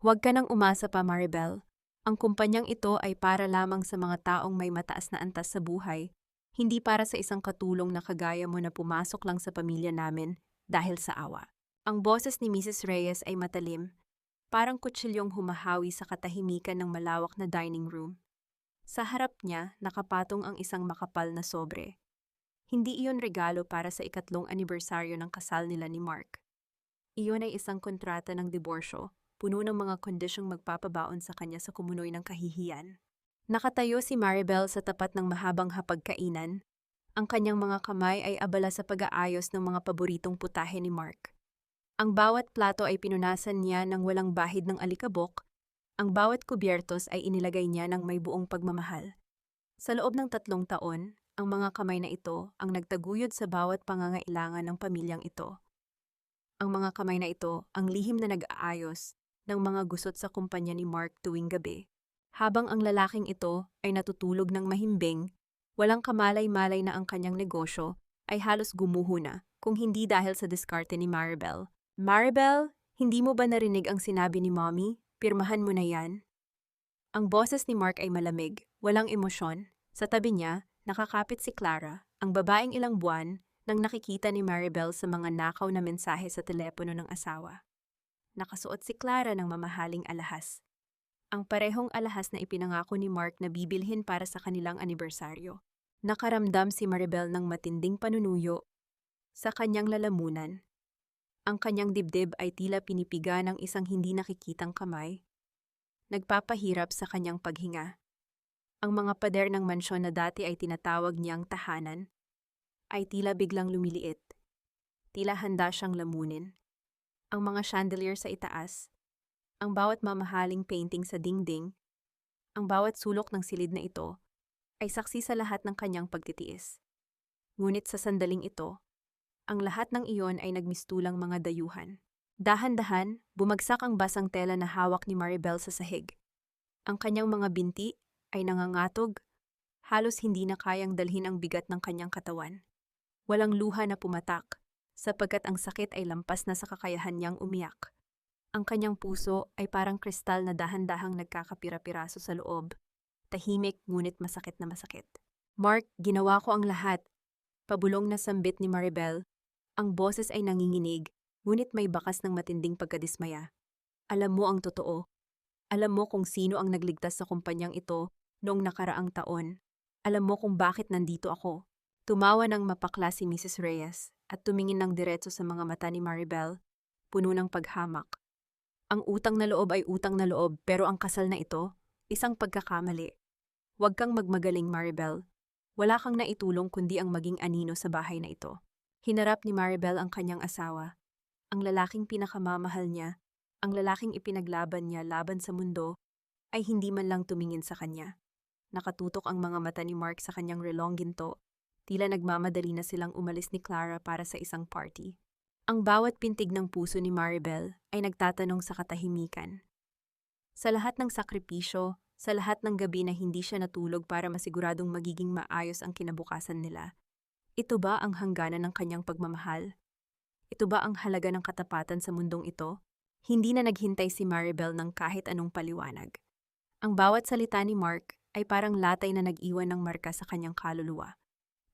Huwag ka nang umasa pa, Maribel. Ang kumpanyang ito ay para lamang sa mga taong may mataas na antas sa buhay, hindi para sa isang katulong na kagaya mo na pumasok lang sa pamilya namin dahil sa awa. Ang boses ni Mrs. Reyes ay matalim, parang kutsilyong humahawi sa katahimikan ng malawak na dining room. Sa harap niya, nakapatong ang isang makapal na sobre. Hindi iyon regalo para sa ikatlong anibersaryo ng kasal nila ni Mark. Iyon ay isang kontrata ng diborsyo, puno ng mga kondisyong magpapabaon sa kanya sa kumunoy ng kahihiyan. Nakatayo si Maribel sa tapat ng mahabang hapagkainan. Ang kanyang mga kamay ay abala sa pag-aayos ng mga paboritong putahe ni Mark. Ang bawat plato ay pinunasan niya ng walang bahid ng alikabok, ang bawat kubyertos ay inilagay niya ng may buong pagmamahal. Sa loob ng 3 taon, ang mga kamay na ito ang nagtaguyod sa bawat pangangailangan ng pamilyang ito. Ang mga kamay na ito ang lihim na nag-aayos ng mga gusot sa kumpanya ni Mark tuwing gabi. Habang ang lalaking ito ay natutulog ng mahimbing, walang kamalay-malay na ang kanyang negosyo ay halos gumuho na kung hindi dahil sa diskarte ni Maribel. Maribel, hindi mo ba narinig ang sinabi ni Mommy? Pirmahan mo na yan. Ang boses ni Mark ay malamig, walang emosyon. Sa tabi niya, nakakapit si Clara, ang babaeng ilang buwan nang nakikita ni Maribel sa mga nakaw na mensahe sa telepono ng asawa. Nakasuot si Clara ng mamahaling alahas. Ang parehong alahas na ipinangako ni Mark na bibilhin para sa kanilang anibersaryo. Nakaramdam si Maribel ng matinding panunuyo sa kanyang lalamunan. Ang kanyang dibdib ay tila pinipiga ng isang hindi nakikitang kamay. Nagpapahirap sa kanyang paghinga. Ang mga pader ng mansyon na dati ay tinatawag niyang tahanan ay tila biglang lumiliit. Tila handa siyang lamunin. Ang mga chandelier sa itaas, ang bawat mamahaling painting sa dingding, ang bawat sulok ng silid na ito ay saksi sa lahat ng kanyang pagtitiis. Ngunit sa sandaling ito, ang lahat ng iyon ay nagmistulang mga dayuhan. Dahan-dahan, bumagsak ang basang tela na hawak ni Maribel sa sahig. Ang kanyang mga binti ay nangangatog, halos hindi na kayang dalhin ang bigat ng kanyang katawan. Walang luha na pumatak, sapagkat ang sakit ay lampas na sa kakayahan niyang umiyak. Ang kanyang puso ay parang kristal na dahan-dahang nagkakapira-piraso sa loob. Tahimik ngunit masakit na masakit. Mark, ginawa ko ang lahat. Pabulong na sambit ni Maribel. Ang boses ay nanginginig, ngunit may bakas ng matinding pagkadismaya. Alam mo ang totoo. Alam mo kung sino ang nagligtas sa kumpanyang ito noong nakaraang taon. Alam mo kung bakit nandito ako. Tumawa ng mapakla si Mrs. Reyes at tumingin ng diretso sa mga mata ni Maribel, puno ng paghamak. Ang utang na loob ay utang na loob, pero ang kasal na ito, isang pagkakamali. Huwag kang magmagaling, Maribel. Wala kang naitulong kundi ang maging anino sa bahay na ito. Hinarap ni Maribel ang kanyang asawa, ang lalaking pinakamamahal niya, ang lalaking ipinaglaban niya laban sa mundo, ay hindi man lang tumingin sa kanya. Nakatutok ang mga mata ni Mark sa kanyang relong ginto, tila nagmamadali na silang umalis ni Clara para sa isang party. Ang bawat pintig ng puso ni Maribel ay nagtatanong sa katahimikan. Sa lahat ng sakripisyo, sa lahat ng gabi na hindi siya natulog para masiguradong magiging maayos ang kinabukasan nila, ito ba ang hangganan ng kanyang pagmamahal? Ito ba ang halaga ng katapatan sa mundong ito? Hindi na naghintay si Maribel ng kahit anong paliwanag. Ang bawat salita ni Mark ay parang latay na nag-iwan ng marka sa kanyang kaluluwa.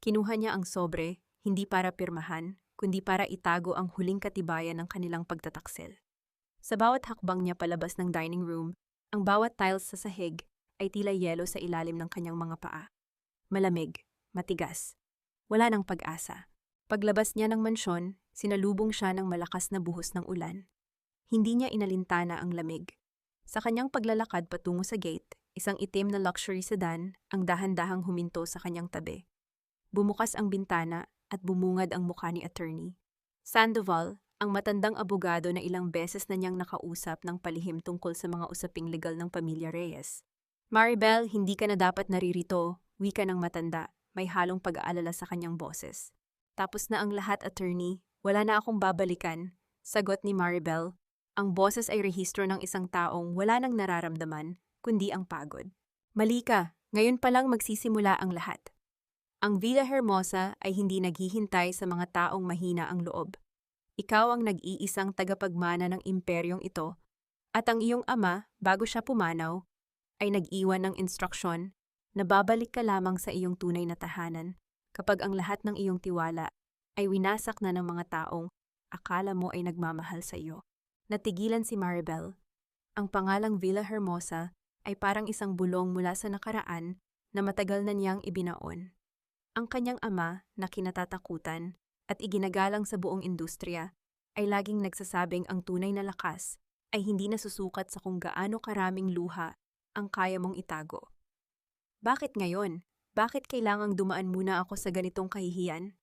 Kinuha niya ang sobre, hindi para pirmahan, kundi para itago ang huling katibayan ng kanilang pagtataksil. Sa bawat hakbang niya palabas ng dining room, ang bawat tiles sa sahig ay tila yelo sa ilalim ng kanyang mga paa. Malamig, matigas, wala ng pag-asa. Paglabas niya ng mansyon, sinalubong siya ng malakas na buhos ng ulan. Hindi niya inalintana ang lamig. Sa kanyang paglalakad patungo sa gate, isang itim na luxury sedan ang dahan-dahang huminto sa kanyang tabi. Bumukas ang bintana at bumungad ang mukha ni attorney Sandoval, ang matandang abogado na ilang beses na niyang nakausap ng palihim tungkol sa mga usaping legal ng pamilya Reyes. Maribel, hindi ka na dapat naririto, wika ng matanda, may halong pag-aalala sa kanyang boses. Tapos na ang lahat, attorney, wala na akong babalikan, sagot ni Maribel. Ang boses ay rehistro ng isang taong wala nang nararamdaman, kundi ang pagod. Mali ka, ngayon pa lang magsisimula ang lahat. Ang Villa Hermosa ay hindi naghihintay sa mga taong mahina ang loob. Ikaw ang nag-iisang tagapagmana ng imperyong ito At ang iyong ama, bago siya pumanaw, ay nag-iwan ng instruksyon na babalik ka lamang sa iyong tunay na tahanan kapag ang lahat ng iyong tiwala ay winasak na ng mga taong akala mo ay nagmamahal sa iyo. Natigilan si Maribel. Ang pangalang Villa Hermosa ay parang isang bulong mula sa nakaraan na matagal na niyang ibinaon. Ang kanyang ama na kinatatakutan at iginagalang sa buong industriya ay laging nagsasabing ang tunay na lakas ay hindi nasusukat sa kung gaano karaming luha ang kaya mong itago. Bakit ngayon? Bakit kailangang dumaan muna ako sa ganitong kahihiyan?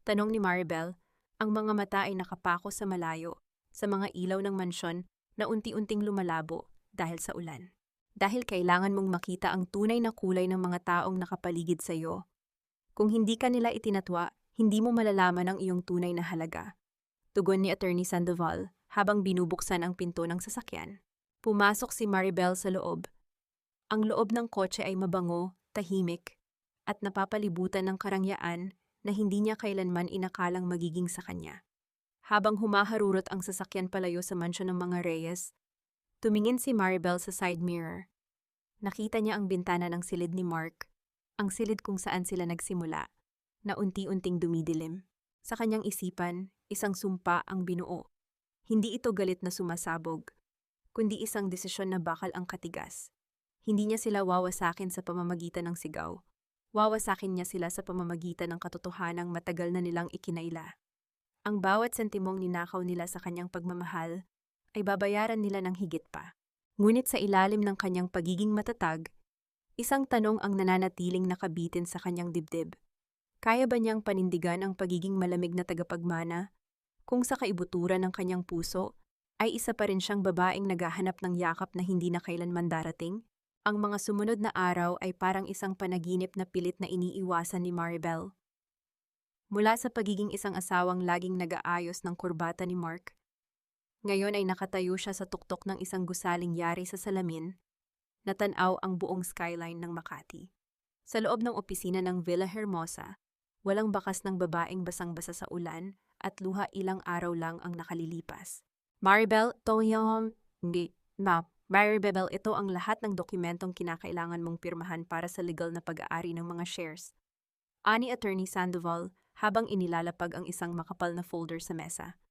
Tanong ni Maribel, ang mga mata ay nakapako sa malayo, sa mga ilaw ng mansyon na unti-unting lumalabo dahil sa ulan. Dahil kailangan mong makita ang tunay na kulay ng mga taong nakapaligid sa iyo. Kung hindi ka nila itinatwa, hindi mo malalaman ang iyong tunay na halaga. Tugon ni Attorney Sandoval habang binubuksan ang pinto ng sasakyan. Pumasok si Maribel sa loob. Ang loob ng kotse ay mabango, tahimik, at napapalibutan ng karangyaan na hindi niya kailanman inakalang magiging sa kanya. Habang humaharurot ang sasakyan palayo sa mansyon ng mga Reyes, tumingin si Maribel sa side mirror. Nakita niya ang bintana ng silid ni Mark, ang silid kung saan sila nagsimula, na unti-unting dumidilim. Sa kanyang isipan, isang sumpa ang binuo. Hindi ito galit na sumasabog, kundi isang desisyon na bakal ang katigas. Hindi niya sila wawasakin sa pamamagitan ng sigaw. Wawasakin niya sila sa pamamagitan ng katotohanang matagal na nilang ikinaila. Ang bawat sentimong ninakaw nila sa kanyang pagmamahal ay babayaran nila ng higit pa. Ngunit sa ilalim ng kanyang pagiging matatag, isang tanong ang nananatiling nakabitin sa kanyang dibdib. Kaya ba niyang panindigan ang pagiging malamig na tagapagmana kung sa kaibuturan ng kanyang puso ay isa pa rin siyang babaeng naghahanap ng yakap na hindi na kailanman darating? Ang mga sumunod na araw ay parang isang panaginip na pilit na iniiwasan ni Maribel. Mula sa pagiging isang asawang laging nag-aayos ng kurbata ni Mark, ngayon ay nakatayo siya sa tuktok ng isang gusaling yari sa salamin, natanaw ang buong skyline ng Makati. Sa loob ng opisina ng Villa Hermosa, walang bakas ng babaeng basang-basa sa ulan at luha ilang araw lang ang nakalilipas. Maribel, Maribel, ito ang lahat ng dokumentong kinakailangan mong pirmahan para sa legal na pag-aari ng mga shares. Ani Attorney Sandoval habang inilalapag ang isang makapal na folder sa mesa.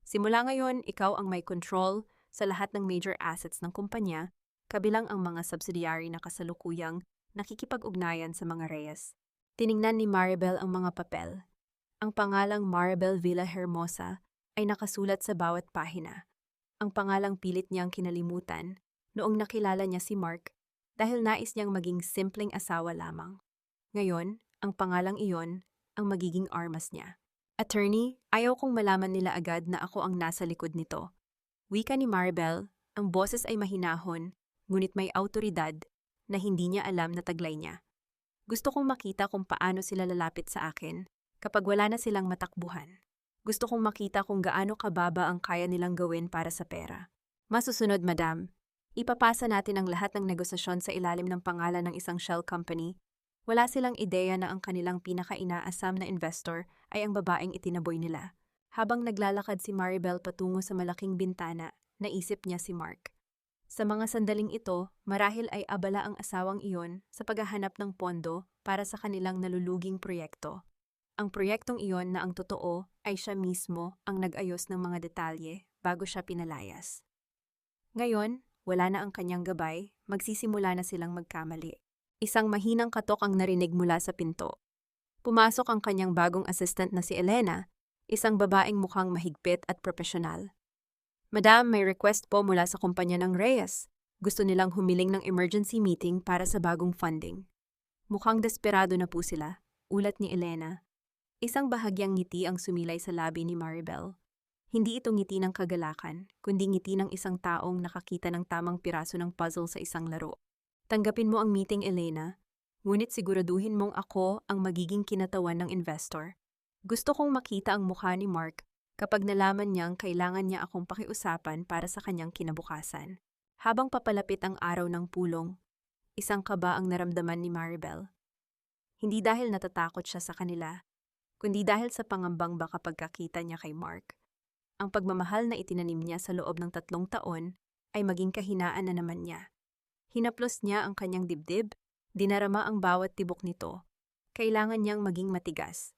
Simula ngayon, ikaw ang may control sa lahat ng major assets ng kumpanya, kabilang ang mga subsidiary na kasalukuyang nakikipag-ugnayan sa mga Reyes. Tiningnan ni Maribel ang mga papel. Ang pangalang Maribel Villa Hermosa ay nakasulat sa bawat pahina. Ang pangalang pilit niyang kinalimutan noong nakilala niya si Mark dahil nais niyang maging simpleng asawa lamang. Ngayon, ang pangalang iyon ang magiging armas niya. Attorney, ayaw kong malaman nila agad na ako ang nasa likod nito. Wika ni Maribel, ang boses ay mahinahon, ngunit may autoridad na hindi niya alam na taglay niya. Gusto kong makita kung paano sila lalapit sa akin kapag wala na silang matakbuhan. Gusto kong makita kung gaano kababa ang kaya nilang gawin para sa pera. Masusunod, madam, ipapasa natin ang lahat ng negosasyon sa ilalim ng pangalan ng isang shell company. Wala silang ideya na ang kanilang pinaka-inaasam na investor ay ang babaeng itinaboy nila. Habang naglalakad si Maribel patungo sa malaking bintana, naisip niya si Mark. Sa mga sandaling ito, marahil ay abala ang asawang iyon sa paghahanap ng pondo para sa kanilang naluluging proyekto. Ang proyektong iyon na ang totoo ay siya mismo ang nag-ayos ng mga detalye bago siya pinalayas. Ngayon, wala na ang kanyang gabay, magsisimula na silang magkamali. Isang mahinang katok ang narinig mula sa pinto. Pumasok ang kanyang bagong assistant na si Elena, isang babaeng mukhang mahigpit at profesional. Madam, may request po mula sa kumpanya ng Reyes. Gusto nilang humiling ng emergency meeting para sa bagong funding. Mukhang desperado na po sila, ulat ni Elena. Isang bahagyang ngiti ang sumilay sa labi ni Maribel. Hindi ito ngiti ng kagalakan, kundi ngiti ng isang taong nakakita ng tamang piraso ng puzzle sa isang laro. Tanggapin mo ang meeting, Elena, ngunit siguraduhin mong ako ang magiging kinatawan ng investor. Gusto kong makita ang mukha ni Mark kapag nalaman niyang kailangan niya akong pakiusapan para sa kanyang kinabukasan. Habang papalapit ang araw ng pulong, isang kaba ang naramdaman ni Maribel. Hindi dahil natatakot siya sa kanila, kundi dahil sa pangambang baka pagkakita niya kay Mark. Ang pagmamahal na itinanim niya sa loob ng 3 taon ay maging kahinaan na naman niya. Hinaplos niya ang kanyang dibdib, dinarama ang bawat tibok nito. Kailangan niyang maging matigas.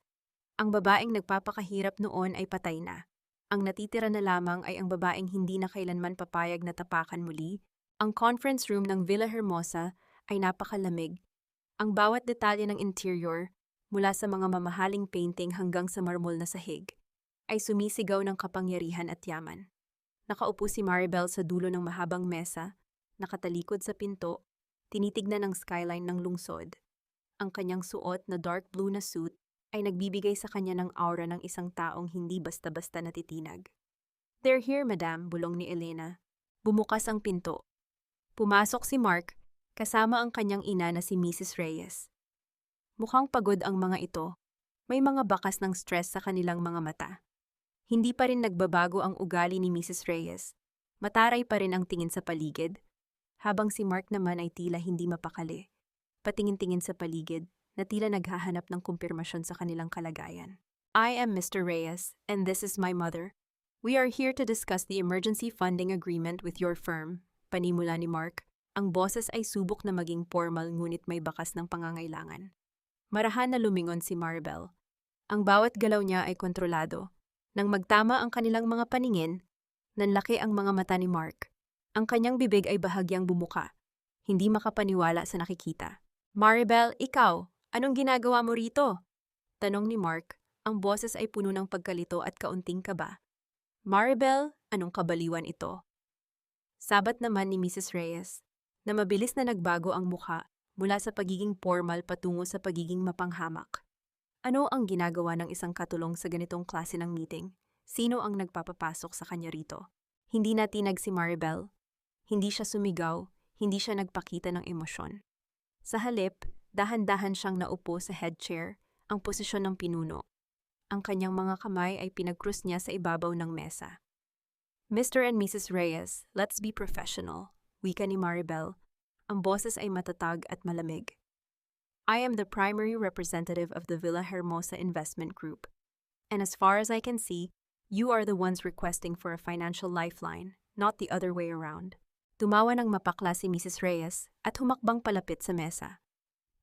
Ang babaeng nagpapakahirap noon ay patay na. Ang natitira na lamang ay ang babaeng hindi na kailanman papayag na tapakan muli. Ang conference room ng Villa Hermosa ay napakalamig. Ang bawat detalye ng interior, mula sa mga mamahaling painting hanggang sa marmol na sahig, ay sumisigaw ng kapangyarihan at yaman. Nakaupo si Maribel sa dulo ng mahabang mesa, nakatalikod sa pinto, tinitignan ang skyline ng lungsod. Ang kanyang suot na dark blue na suit ay nagbibigay sa kanya ng aura ng isang taong hindi basta-basta natitinag. "They're here, madam," bulong ni Elena. Bumukas ang pinto. Pumasok si Mark, kasama ang kanyang ina na si Mrs. Reyes. Mukhang pagod ang mga ito. May mga bakas ng stress sa kanilang mga mata. Hindi pa rin nagbabago ang ugali ni Mrs. Reyes. Mataray pa rin ang tingin sa paligid, habang si Mark naman ay tila hindi mapakali. Patingin-tingin sa paligid, na tila naghahanap ng kumpirmasyon sa kanilang kalagayan. "I am Mr. Reyes, and this is my mother. We are here to discuss the emergency funding agreement with your firm," panimula ni Mark. Ang boses ay subok na maging formal ngunit may bakas ng pangangailangan. Marahan na lumingon si Maribel. Ang bawat galaw niya ay kontrolado. Nang magtama ang kanilang mga paningin, nanlaki ang mga mata ni Mark. Ang kanyang bibig ay bahagyang bumuka. Hindi makapaniwala sa nakikita. "Maribel, ikaw, anong ginagawa mo rito?" Tanong ni Mark. Ang boses ay puno ng pagkalito at kaunting kaba. "Maribel, anong kabaliwan ito?" Sabat naman ni Mrs. Reyes, na mabilis na nagbago ang mukha mula sa pagiging formal patungo sa pagiging mapanghamak. "Ano ang ginagawa ng isang katulong sa ganitong klase ng meeting? Sino ang nagpapapasok sa kanya rito?" Hindi natinag si Maribel. Hindi siya sumigaw, hindi siya nagpakita ng emosyon. Sa halip, dahan-dahan siyang naupo sa head chair, ang posisyon ng pinuno. Ang kanyang mga kamay ay pinagkrus niya sa ibabaw ng mesa. "Mr. and Mrs. Reyes, let's be professional," wika ni Maribel. Ang boses ay matatag at malamig. "I am the primary representative of the Villa Hermosa Investment Group, and as far as I can see, you are the ones requesting for a financial lifeline, not the other way around." Tumawa ng mapakla si Mrs. Reyes at humakbang palapit sa mesa.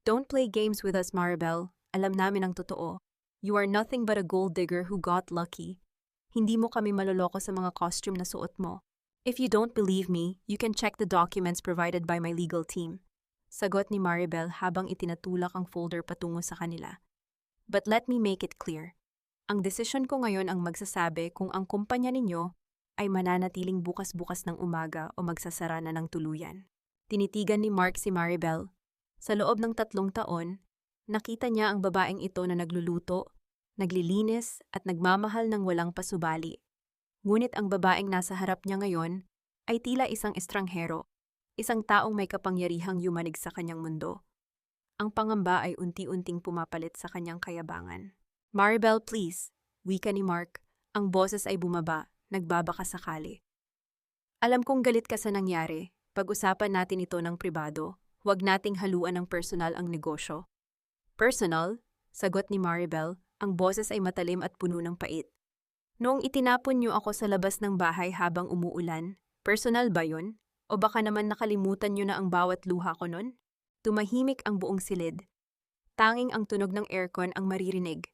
"Don't play games with us, Maribel. Alam namin ang totoo. You are nothing but a gold digger who got lucky. Hindi mo kami maloloko sa mga costume na suot mo. If you don't believe me, you can check the documents provided by my legal team." Sagot ni Maribel habang itinatulak ang folder patungo sa kanila. "But let me make it clear. Ang desisyon ko ngayon ang magsasabi kung ang kumpanya ninyo ay mananatiling bukas-bukas ng umaga o magsasara na ng tuluyan." Tinitigan ni Mark si Maribel. Sa loob ng 3 taon, nakita niya ang babaeng ito na nagluluto, naglilinis at nagmamahal ng walang pasubali. Ngunit ang babaeng nasa harap niya ngayon ay tila isang estranghero, isang taong may kapangyarihang yumanig sa kanyang mundo. Ang pangamba ay unti-unting pumapalit sa kanyang kayabangan. "Maribel, please," wika ni Mark. Ang boses ay bumaba, nagbabaka sakali. "Alam kong galit ka sa nangyari. Pag-usapan natin ito ng pribado. Huwag nating haluan ng personal ang negosyo." "Personal?" sagot ni Maribel. Ang boses ay matalim at puno ng pait. "Noong itinapon niyo ako sa labas ng bahay habang umuulan, personal ba yun? O baka naman nakalimutan niyo na ang bawat luha ko nun?" Tumahimik ang buong silid. Tanging ang tunog ng aircon ang maririnig.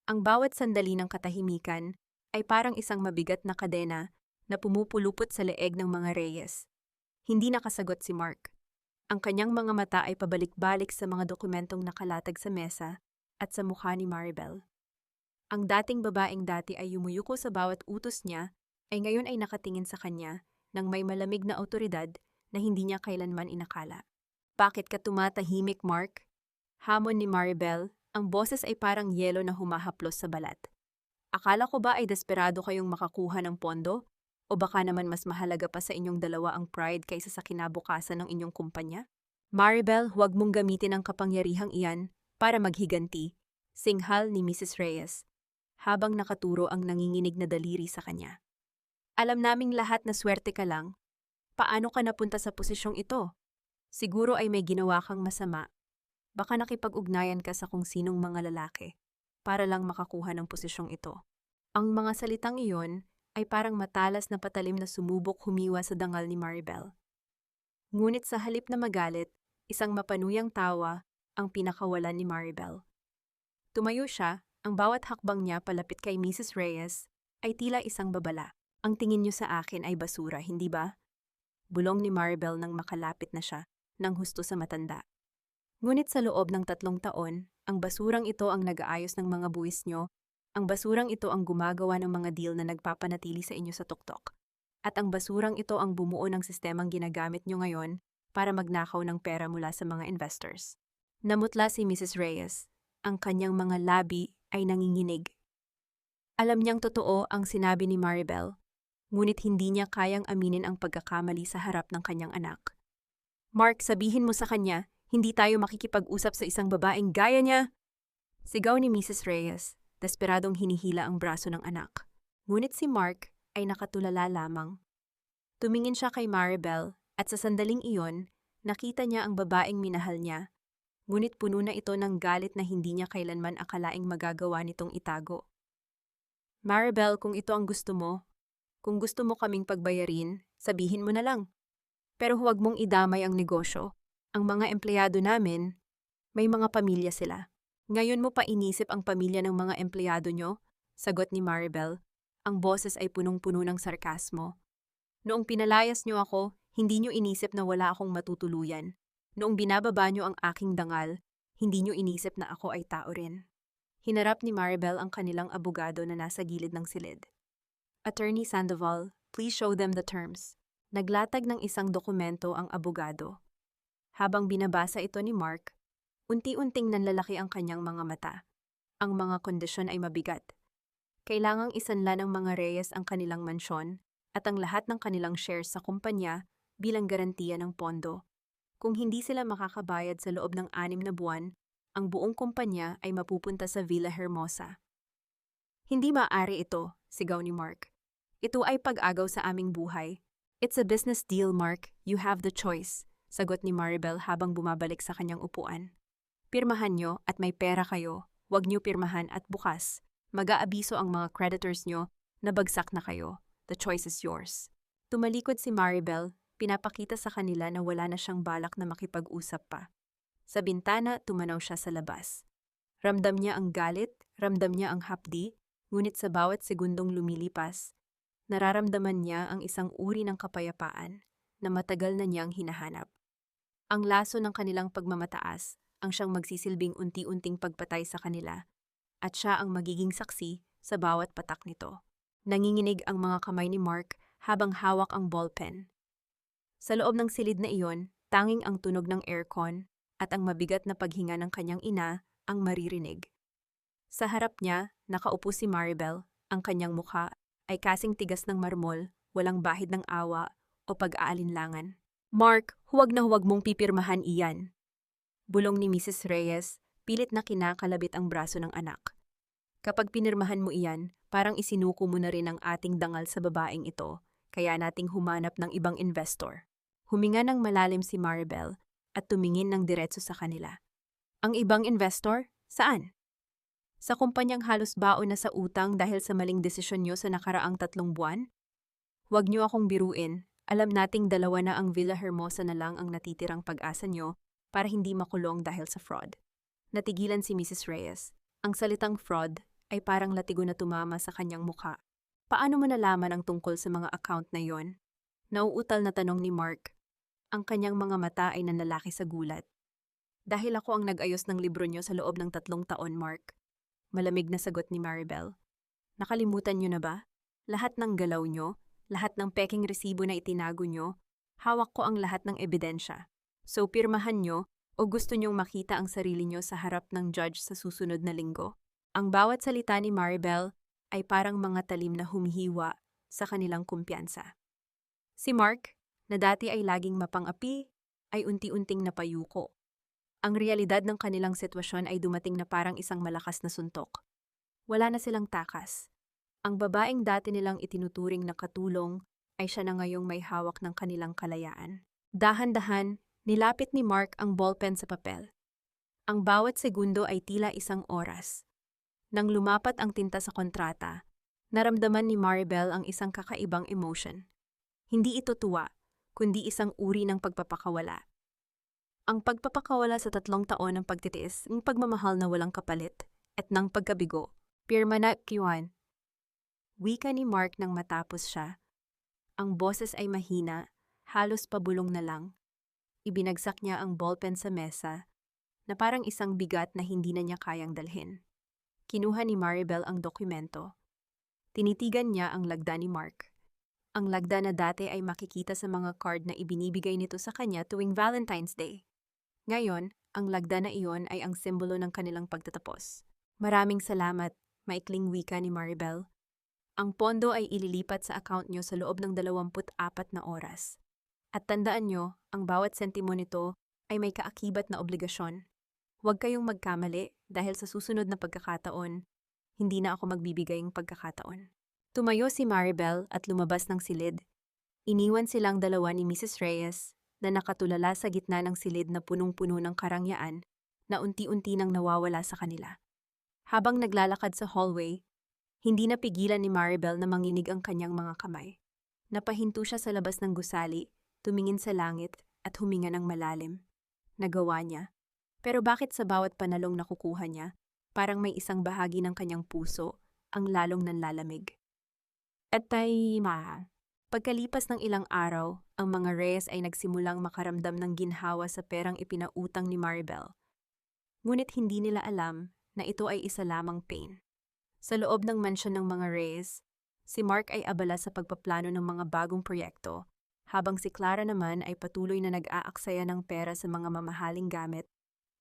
Ang bawat sandali ng katahimikan ay parang isang mabigat na kadena na pumupulupot sa leeg ng mga Reyes. Hindi nakasagot si Mark. Ang kanyang mga mata ay pabalik-balik sa mga dokumentong nakalatag sa mesa at sa mukha ni Maribel. Ang dating babaeng dati ay yumuyuko sa bawat utos niya ay ngayon ay nakatingin sa kanya ng may malamig na awtoridad na hindi niya kailanman inakala. "Bakit ka tumatahimik, Mark?" Hamon ni Maribel. Ang boses ay parang yelo na humahaplos sa balat. "Akala ko ba ay desperado kayong makakuha ng pondo? O baka naman mas mahalaga pa sa inyong dalawa ang pride kaysa sa kinabukasan ng inyong kumpanya?" "Maribel, huwag mong gamitin ang kapangyarihang iyan para maghiganti," singhal ni Mrs. Reyes, habang nakaturo ang nanginginig na daliri sa kanya. "Alam naming lahat na swerte ka lang. Paano ka napunta sa posisyong ito? Siguro ay may ginawa kang masama. Baka nakipag-ugnayan ka sa kung sinong mga lalaki para lang makakuha ng posisyong ito." Ang mga salitang iyon ay parang matalas na patalim na sumubok humiwa sa dangal ni Maribel. Ngunit sa halip na magalit, isang mapanuyang tawa ang pinakawalan ni Maribel. Tumayo siya, ang bawat hakbang niya palapit kay Mrs. Reyes ay tila isang babala. Ang tingin niyo sa akin ay basura, hindi ba? Bulong ni Maribel nang makalapit na siya, nang husto sa matanda. Ngunit sa loob ng 3 taon, ang basurang ito ang nag-aayos ng mga buwis niyo, ang basurang ito ang gumagawa ng mga deal na nagpapanatili sa inyo sa tuktok. At ang basurang ito ang bumuo ng sistemang ginagamit niyo ngayon para magnakaw ng pera mula sa mga investors. Namutla si Mrs. Reyes. Ang kanyang mga labi ay nanginginig. Alam niyang totoo ang sinabi ni Maribel, ngunit hindi niya kayang aminin ang pagkakamali sa harap ng kanyang anak. Mark, sabihin mo sa kanya, hindi tayo makikipag-usap sa isang babaeng gaya niya. Sigaw ni Mrs. Reyes, desperadong hinihila ang braso ng anak. Ngunit si Mark ay nakatulala lamang. Tumingin siya kay Maribel at sa sandaling iyon, nakita niya ang babaeng minahal niya. Ngunit puno na ito ng galit na hindi niya kailanman akalaing magagawa nitong itago. Maribel, kung ito ang gusto mo, kung gusto mo kaming pagbayarin, sabihin mo na lang. Pero huwag mong idamay ang negosyo. Ang mga empleyado namin, may mga pamilya sila. Ngayon mo pa inisip ang pamilya ng mga empleyado nyo? Sagot ni Maribel. Ang boses ay punong-puno ng sarkasmo. Noong pinalayas nyo ako, hindi nyo inisip na wala akong matutuluyan. Noong binababa nyo ang aking dangal, hindi nyo inisip na ako ay tao rin. Hinarap ni Maribel ang kanilang abogado na nasa gilid ng silid. Attorney Sandoval, please show them the terms. Naglatag ng isang dokumento ang abogado. Habang binabasa ito ni Mark, unti-unting nanlalaki ang kanyang mga mata. Ang mga kondisyon ay mabigat. Kailangang isanla ng mga Reyes ang kanilang mansyon at ang lahat ng kanilang shares sa kumpanya bilang garantiya ng pondo. Kung hindi sila makakabayad sa loob ng 6 na buwan, ang buong kumpanya ay mapupunta sa Villa Hermosa. Hindi maaari ito, sigaw ni Mark. Ito ay pag-agaw sa aming buhay. It's a business deal, Mark. You have the choice, sagot ni Maribel habang bumabalik sa kanyang upuan. Pirmahan nyo at may pera kayo, huwag nyo pirmahan at bukas. Mag-aabiso ang mga creditors nyo na bagsak na kayo. The choice is yours. Tumalikod si Maribel, pinapakita sa kanila na wala na siyang balak na makipag-usap pa. Sa bintana, tumanaw siya sa labas. Ramdam niya ang galit, ramdam niya ang hapdi, ngunit sa bawat segundong lumilipas, nararamdaman niya ang isang uri ng kapayapaan na matagal na niyang hinahanap. Ang laso ng kanilang pagmamataas ang siyang magsisilbing unti-unting pagpatay sa kanila, at siya ang magiging saksi sa bawat patak nito. Nanginginig ang mga kamay ni Mark habang hawak ang ballpen. Sa loob ng silid na iyon, tanging ang tunog ng aircon at ang mabigat na paghinga ng kanyang ina ang maririnig. Sa harap niya, nakaupo si Maribel, ang kanyang mukha ay kasing tigas ng marmol, walang bahid ng awa o pag-aalinlangan. Mark, huwag na huwag mong pipirmahan iyan. Bulong ni Mrs. Reyes, pilit na kinakalabit ang braso ng anak. Kapag pinirmahan mo iyan, parang isinuko mo na rin ang ating dangal sa babaeng ito, kaya nating humanap ng ibang investor. Huminga ng malalim si Maribel at tumingin ng diretso sa kanila. Ang ibang investor? Saan? Sa kumpanyang halos baon na sa utang dahil sa maling desisyon nyo sa nakaraang 3 buwan? Huwag nyo akong biruin, alam nating 2 na ang Villa Hermosa na lang ang natitirang pag-asa nyo para hindi makulong dahil sa fraud. Natigilan si Mrs. Reyes. Ang salitang fraud ay parang latigo na tumama sa kanyang mukha. Paano mo nalaman ang tungkol sa mga account na yon? Nauutal na tanong ni Mark. Ang kanyang mga mata ay nanlalaki sa gulat. Dahil ako ang nag-ayos ng libro nyo sa loob ng 3 taon, Mark. Malamig na sagot ni Maribel. Nakalimutan nyo na ba? Lahat ng galaw nyo, lahat ng peking resibo na itinago nyo, hawak ko ang lahat ng ebidensya. So pirmahan nyo o gusto nyong makita ang sarili nyo sa harap ng judge sa susunod na linggo? Ang bawat salita ni Maribel ay parang mga talim na humihiwa sa kanilang kumpiyansa. Si Mark, na dati ay laging mapang-api, ay unti-unting napayuko. Ang realidad ng kanilang sitwasyon ay dumating na parang isang malakas na suntok. Wala na silang takas. Ang babaeng dati nilang itinuturing na katulong ay siya na ngayong may hawak ng kanilang kalayaan. Dahan-dahan, nilapit ni Mark ang ballpen sa papel. Ang bawat segundo ay tila isang oras. Nang lumapat ang tinta sa kontrata, Naramdaman ni Maribel ang isang kakaibang emotion. Hindi ito tuwa, kundi isang uri ng pagpapakawala. Ang pagpapakawala sa 3 taon ng pagtitiis, ng pagmamahal na walang kapalit, at ng pagkabigo. Pirma na Kiwan. Wika ni Mark nang matapos siya. Ang boses ay mahina, halos pabulong na lang. Ibinagsak niya ang ballpen sa mesa, na parang isang bigat na hindi na niya kayang dalhin. Kinuha ni Maribel ang dokumento. Tinitigan niya ang lagda ni Mark. Ang lagda na dati ay makikita sa mga card na ibinibigay nito sa kanya tuwing Valentine's Day. Ngayon, ang lagda na iyon ay ang simbolo ng kanilang pagtatapos. Maraming salamat, maikling wika ni Maribel. Ang pondo ay ililipat sa account nyo sa loob ng 24 na oras. At tandaan nyo, ang bawat sentimo nito ay may kaakibat na obligasyon. Huwag kayong magkamali dahil sa susunod na pagkakataon, hindi na ako magbibigay ng pagkakataon. Tumayo si Maribel at lumabas ng silid. Iniwan silang dalawa ni Mrs. Reyes na nakatulala sa gitna ng silid na punong-puno ng karangyaan na unti-unti nang nawawala sa kanila. Habang naglalakad sa hallway, hindi napigilan ni Maribel na manginig ang kanyang mga kamay. Napahinto siya sa labas ng gusali, tumingin sa langit at huminga ng malalim. Nagawa niya. Pero bakit sa bawat panalong nakukuha niya, parang may isang bahagi ng kanyang puso ang lalong nanlalamig. At pagkalipas ng ilang araw, ang mga Reyes ay nagsimulang makaramdam ng ginhawa sa perang ipinautang ni Maribel. Ngunit hindi nila alam na ito ay isa lamang pain. Sa loob ng mansyon ng mga Reyes, si Mark ay abala sa pagpaplano ng mga bagong proyekto, habang si Clara naman ay patuloy na nag-aaksaya ng pera sa mga mamahaling gamit,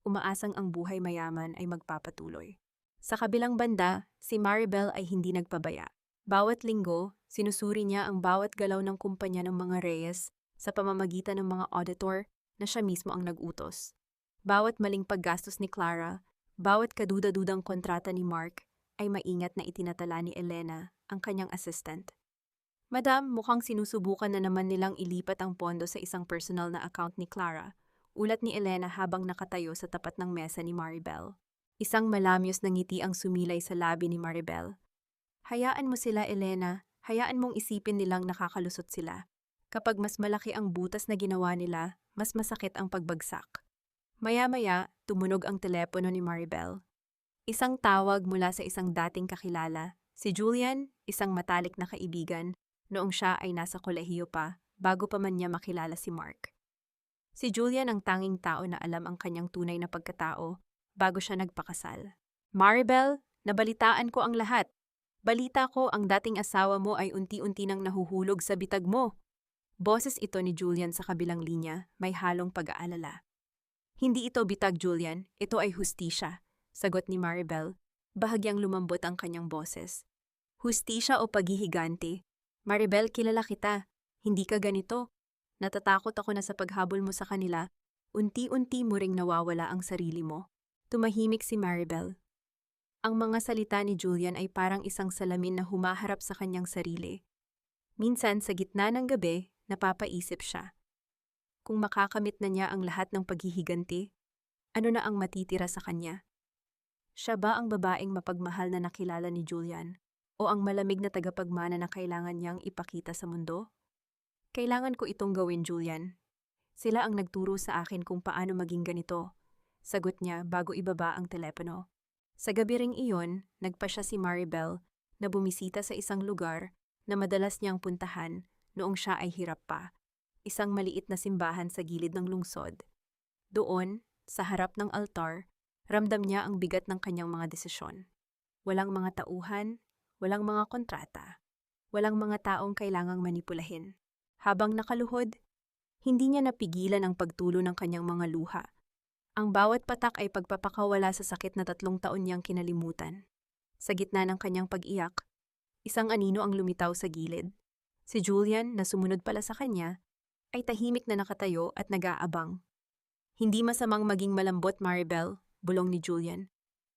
umaasang ang buhay mayaman ay magpapatuloy. Sa kabilang banda, si Maribel ay hindi nagpabaya. Bawat linggo, sinusuri niya ang bawat galaw ng kumpanya ng mga Reyes sa pamamagitan ng mga auditor na siya mismo ang nag-utos. Bawat maling paggastos ni Clara, bawat kaduda-dudang kontrata ni Mark, ay maingat na itinatala ni Elena, ang kanyang assistant. Madam, mukhang sinusubukan na naman nilang ilipat ang pondo sa isang personal na account ni Clara, ulat ni Elena habang nakatayo sa tapat ng mesa ni Maribel. Isang malamyos na ngiti ang sumilay sa labi ni Maribel. Hayaan mo sila, Elena. Hayaan mong isipin nilang nakakalusot sila. Kapag mas malaki ang butas na ginawa nila, mas masakit ang pagbagsak. Maya-maya, tumunog ang telepono ni Maribel. Isang tawag mula sa isang dating kakilala, si Julian, isang matalik na kaibigan, noong siya ay nasa kolehiyo pa, bago pa man niya makilala si Mark. Si Julian ang tanging tao na alam ang kanyang tunay na pagkatao bago siya nagpakasal. Maribel, nabalitaan ko ang lahat. Balita ko ang dating asawa mo ay unti-unti nang nahuhulog sa bitag mo. Boses ito ni Julian sa kabilang linya, may halong pag-aalala. Hindi ito bitag, Julian. Ito ay hustisya, sagot ni Maribel. Bahagyang lumambot ang kanyang boses. Hustisya o paghihiganti? Maribel, kilala kita. Hindi ka ganito. Natatakot ako na sa paghabol mo sa kanila, unti-unti mo ring nawawala ang sarili mo. Tumahimik si Maribel. Ang mga salita ni Julian ay parang isang salamin na humaharap sa kanyang sarili. Minsan sa gitna ng gabi, napapaisip siya. Kung makakamit na niya ang lahat ng paghihiganti, ano na ang matitira sa kanya? Siya ba ang babaeng mapagmahal na nakilala ni Julian? O ang malamig na tagapagmana na kailangan niyang ipakita sa mundo? Kailangan ko itong gawin, Julian. Sila ang nagturo sa akin kung paano maging ganito, sagot niya bago ibaba ang telepono. Sa gabi ring iyon, nagpa siya si Maribel na bumisita sa isang lugar na madalas niyang puntahan noong siya ay hirap pa, isang maliit na simbahan sa gilid ng lungsod. Doon, sa harap ng altar, ramdam niya ang bigat ng kanyang mga desisyon. Walang mga tauhan, walang mga kontrata, walang mga taong kailangang manipulahin. Habang nakaluhod, hindi niya napigilan ang pagtulo ng kanyang mga luha. Ang bawat patak ay pagpapakawala sa sakit na 3 taon niyang kinalimutan. Sa gitna ng kanyang pag-iyak, isang anino ang lumitaw sa gilid. Si Julian, na sumunod pala sa kanya, ay tahimik na nakatayo at nag-aabang. Hindi masamang maging malambot, Maribel, bulong ni Julian.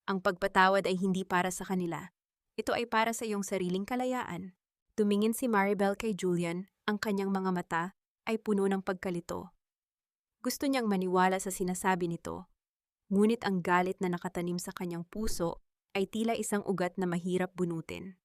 Ang pagpatawad ay hindi para sa kanila. Ito ay para sa iyong sariling kalayaan. Tumingin si Maribel kay Julian, ang kanyang mga mata ay puno ng pagkalito. Gusto niyang maniwala sa sinasabi nito, ngunit ang galit na nakatanim sa kanyang puso ay tila isang ugat na mahirap bunutin.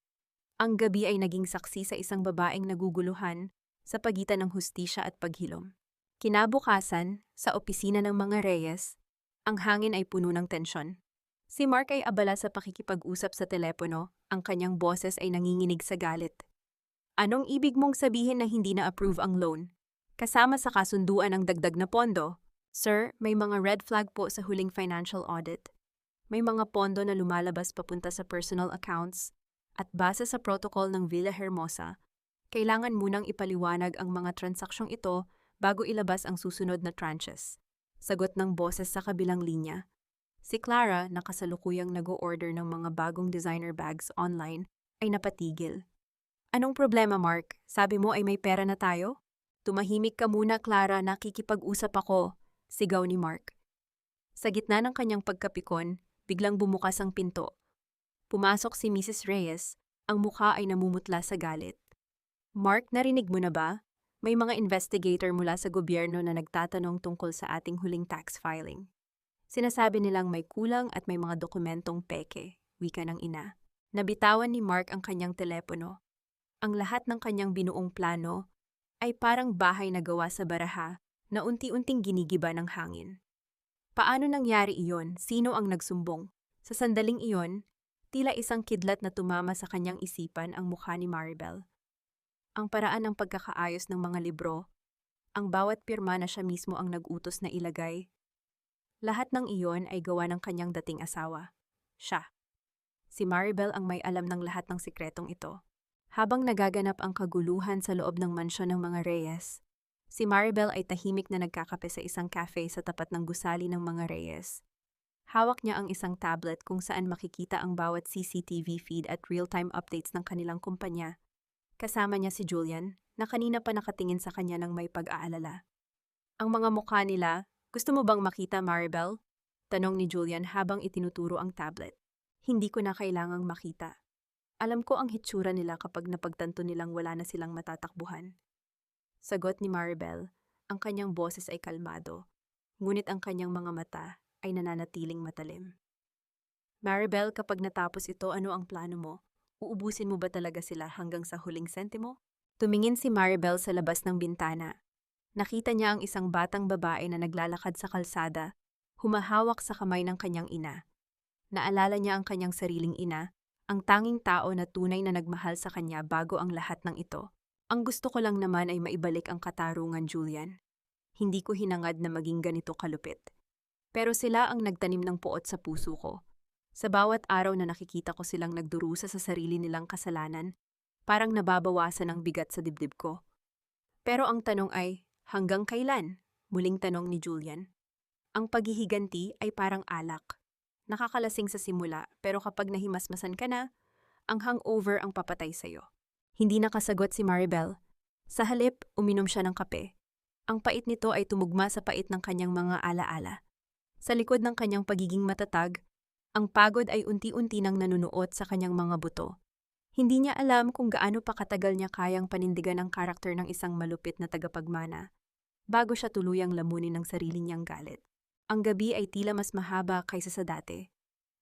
Ang gabi ay naging saksi sa isang babaeng naguguluhan sa pagitan ng hustisya at paghilom. Kinabukasan, sa opisina ng mga Reyes, ang hangin ay puno ng tensyon. Si Mark ay abala sa pakikipag-usap sa telepono, ang kanyang boses ay nanginginig sa galit. Anong ibig mong sabihin na hindi na-approve ang loan? Kasama sa kasunduan ng dagdag na pondo, Sir, may mga red flag po sa huling financial audit. May mga pondo na lumalabas papunta sa personal accounts at base sa protocol ng Villa Hermosa, kailangan munang ipaliwanag ang mga transaksyong ito bago ilabas ang susunod na tranches. Sagot ng boses sa kabilang linya. Si Clara, na kasalukuyang nag-o-order ng mga bagong designer bags online, ay napatigil. Anong problema, Mark? Sabi mo ay may pera na tayo? Tumahimik ka muna, Clara, nakikipag-usap ako, sigaw ni Mark. Sa gitna ng kanyang pagkapikon, biglang bumukas ang pinto. Pumasok si Mrs. Reyes, ang mukha ay namumutla sa galit. Mark, narinig mo na ba? May mga investigator mula sa gobyerno na nagtatanong tungkol sa ating huling tax filing. Sinasabi nilang may kulang at may mga dokumentong peke, wika ng ina. Nabitawan ni Mark ang kanyang telepono. Ang lahat ng kanyang binuong plano ay parang bahay na gawa sa baraha na unti-unting ginigiba ng hangin. Paano nangyari iyon? Sino ang nagsumbong? Sa sandaling iyon, tila isang kidlat na tumama sa kanyang isipan ang mukha ni Maribel. Ang paraan ng pagkakaayos ng mga libro, ang bawat pirma na siya mismo ang nag-utos na ilagay. Lahat ng iyon ay gawa ng kanyang dating asawa. Siya. Si Maribel ang may alam ng lahat ng sikretong ito. Habang nagaganap ang kaguluhan sa loob ng mansyon ng mga Reyes, si Maribel ay tahimik na nagkakape sa isang cafe sa tapat ng gusali ng mga Reyes. Hawak niya ang isang tablet kung saan makikita ang bawat CCTV feed at real-time updates ng kanilang kumpanya. Kasama niya si Julian, na kanina pa nakatingin sa kanya ng may pag-aalala. Ang mga mukha nila, gusto mo bang makita, Maribel? Tanong ni Julian habang itinuturo ang tablet. Hindi ko na kailangang makita. Alam ko ang hitsura nila kapag napagtanto nilang wala na silang matatakbuhan. Sagot ni Maribel, ang kanyang boses ay kalmado, ngunit ang kanyang mga mata ay nananatiling matalim. Maribel, kapag natapos ito, ano ang plano mo? Uubusin mo ba talaga sila hanggang sa huling sentimo? Tumingin si Maribel sa labas ng bintana. Nakita niya ang isang batang babae na naglalakad sa kalsada, humahawak sa kamay ng kanyang ina. Naalala niya ang kanyang sariling ina, ang tanging tao na tunay na nagmahal sa kanya bago ang lahat ng ito. Ang gusto ko lang naman ay maibalik ang katarungan, Julian. Hindi ko hinangad na maging ganito kalupit. Pero sila ang nagtanim ng puot sa puso ko. Sa bawat araw na nakikita ko silang nagdurusa sa sarili nilang kasalanan, parang nababawasan ang bigat sa dibdib ko. Pero ang tanong ay, hanggang kailan? Muling tanong ni Julian. Ang paghihiganti ay parang alak. Nakakalasing sa simula, pero kapag nahimasmasan ka na, ang hangover ang papatay sa'yo. Hindi nakasagot si Maribel. Sa halip, uminom siya ng kape. Ang pait nito ay tumugma sa pait ng kanyang mga alaala. Sa likod ng kanyang pagiging matatag, ang pagod ay unti-unti nang nanunuot sa kanyang mga buto. Hindi niya alam kung gaano pa katagal niya kayang panindigan ang karakter ng isang malupit na tagapagmana, bago siya tuluyang lamunin ng sarili niyang galit. Ang gabi ay tila mas mahaba kaysa sa dati.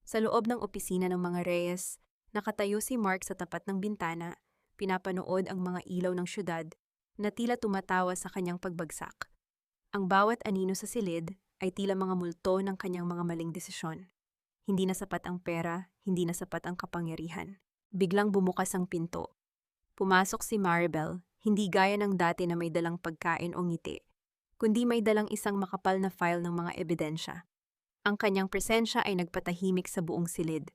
Sa loob ng opisina ng mga Reyes, nakatayo si Mark sa tapat ng bintana, pinapanood ang mga ilaw ng syudad na tila tumatawa sa kanyang pagbagsak. Ang bawat anino sa silid ay tila mga multo ng kanyang mga maling desisyon. Hindi na sapat ang pera, hindi na sapat ang kapangyarihan. Biglang bumukas ang pinto. Pumasok si Maribel, hindi gaya ng dati na may dalang pagkain o ngiti, kundi may dalang isang makapal na file ng mga ebidensya. Ang kanyang presensya ay nagpatahimik sa buong silid.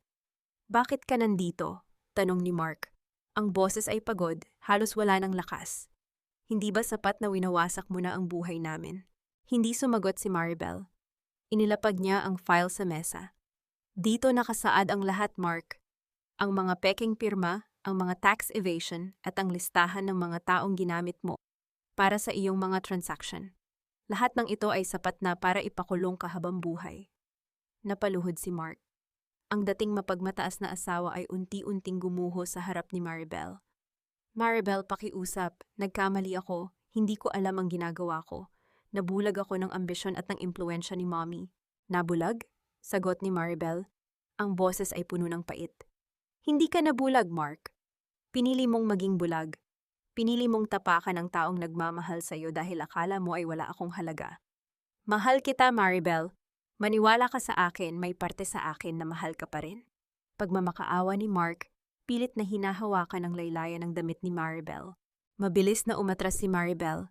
Bakit ka nandito? Tanong ni Mark. Ang boses ay pagod, halos wala ng lakas. Hindi ba sapat na winawasak mo na ang buhay namin? Hindi sumagot si Maribel. Inilapag niya ang file sa mesa. Dito nakasaad ang lahat, Mark. Ang mga peking pirma, ang mga tax evasion at ang listahan ng mga taong ginamit mo para sa iyong mga transaction. Lahat ng ito ay sapat na para ipakulong ka habang buhay. Napaluhod si Mark. Ang dating mapagmataas na asawa ay unti-unting gumuho sa harap ni Maribel. Maribel, pakiusap. Nagkamali ako. Hindi ko alam ang ginagawa ko. Nabulag ako ng ambisyon at ng impluensya ni Mommy. Nabulag? Sagot ni Maribel. Ang boses ay puno ng pait. Hindi ka nabulag, Mark. Pinili mong maging bulag. Pinili mong tapakan ang taong nagmamahal sa'yo dahil akala mo ay wala akong halaga. Mahal kita, Maribel. Maniwala ka sa akin, may parte sa akin na mahal ka pa rin. Pagmamakaawa ni Mark, pilit na hinahawakan ang laylayan ng damit ni Maribel. Mabilis na umatras si Maribel.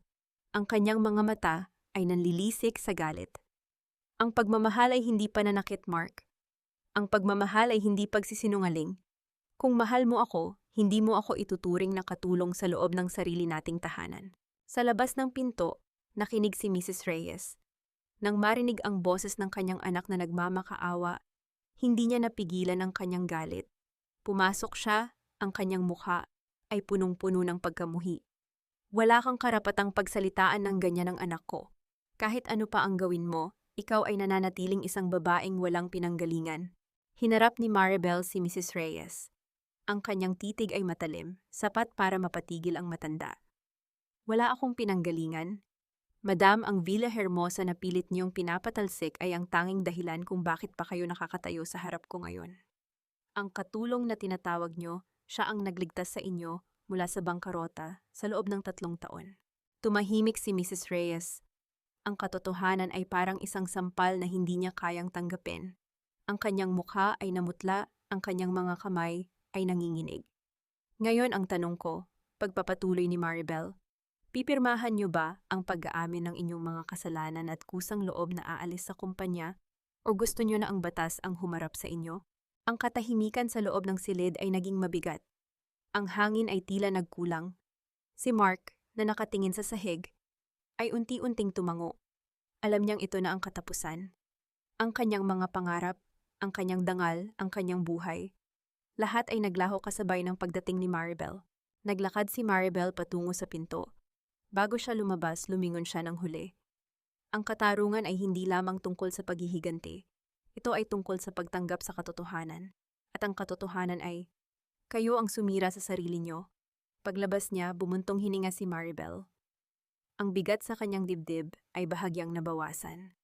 Ang kanyang mga mata ay nanlilisik sa galit. Ang pagmamahal ay hindi pananakit, Mark. Ang pagmamahal ay hindi pagsisinungaling. Kung mahal mo ako, hindi mo ako ituturing na katulong sa loob ng sarili nating tahanan. Sa labas ng pinto, nakinig si Mrs. Reyes. Nang marinig ang boses ng kanyang anak na nagmamakaawa, hindi niya napigilan ang kanyang galit. Pumasok siya, ang kanyang mukha ay punong-puno ng pagkamuhi. Wala kang karapatang pagsalitaan ng ganyan ng anak ko. Kahit ano pa ang gawin mo, ikaw ay nananatiling isang babaeng walang pinanggalingan. Hinarap ni Maribel si Mrs. Reyes. Ang kanyang titig ay matalim, sapat para mapatigil ang matanda. Wala akong pinanggalingan. Madam, ang Villa Hermosa na pilit niyong pinapatalsik ay ang tanging dahilan kung bakit pa kayo nakakatayo sa harap ko ngayon. Ang katulong na tinatawag niyo, siya ang nagligtas sa inyo mula sa bangkarota sa loob ng 3 taon. Tumahimik si Mrs. Reyes. Ang katotohanan ay parang isang sampal na hindi niya kayang tanggapin. Ang kanyang mukha ay namutla, ang kanyang mga kamay ay nanginginig. Ngayon ang tanong ko, pagpapatuloy ni Maribel, pipirmahan niyo ba ang pag-aamin ng inyong mga kasalanan at kusang loob na aalis sa kumpanya o gusto niyo na ang batas ang humarap sa inyo? Ang katahimikan sa loob ng silid ay naging mabigat. Ang hangin ay tila nagkulang. Si Mark, na nakatingin sa sahig, ay unti-unting tumango. Alam niyang ito na ang katapusan. Ang kanyang mga pangarap, ang kanyang dangal, ang kanyang buhay. Lahat ay naglaho kasabay ng pagdating ni Maribel. Naglakad si Maribel patungo sa pinto. Bago siya lumabas, lumingon siya ng huli. Ang katarungan ay hindi lamang tungkol sa paghihiganti. Ito ay tungkol sa pagtanggap sa katotohanan. At ang katotohanan ay, kayo ang sumira sa sarili niyo. Paglabas niya, bumuntong hininga si Maribel. Ang bigat sa kanyang dibdib ay bahagyang nabawasan.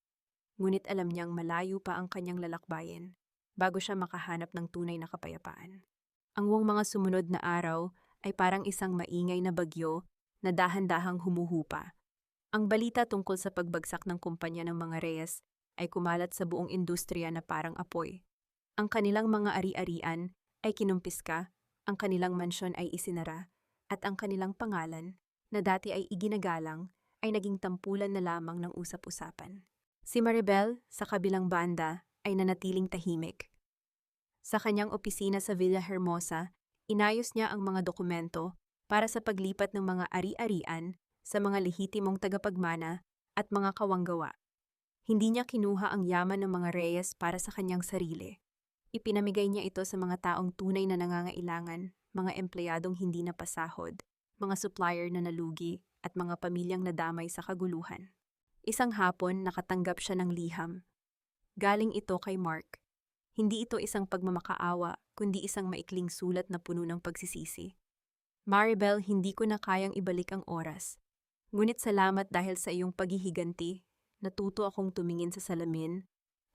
Ngunit alam niyang malayo pa ang kanyang lalakbayin bago siya makahanap ng tunay na kapayapaan. Ang mga sumunod na araw ay parang isang maingay na bagyo na dahan-dahang humuhupa. Ang balita tungkol sa pagbagsak ng kumpanya ng mga Reyes ay kumalat sa buong industriya na parang apoy. Ang kanilang mga ari-arian ay kinumpiska, ang kanilang mansyon ay isinara, at ang kanilang pangalan, na dati ay iginagalang, ay naging tampulan na lamang ng usap-usapan. Si Maribel, sa kabilang banda, ay nanatiling tahimik. Sa kanyang opisina sa Villa Hermosa, inayos niya ang mga dokumento para sa paglipat ng mga ari-arian sa mga lehitimong tagapagmana at mga kawanggawa. Hindi niya kinuha ang yaman ng mga Reyes para sa kanyang sarili. Ipinamigay niya ito sa mga taong tunay na nangangailangan, mga empleyadong hindi napasahod, mga supplier na nalugi, at mga pamilyang nadamay sa kaguluhan. Isang hapon, nakatanggap siya ng liham. Galing ito kay Mark. Hindi ito isang pagmamakaawa, kundi isang maikling sulat na puno ng pagsisisi. Maribel, hindi ko na kayang ibalik ang oras. Ngunit salamat dahil sa iyong paghihiganti, natuto akong tumingin sa salamin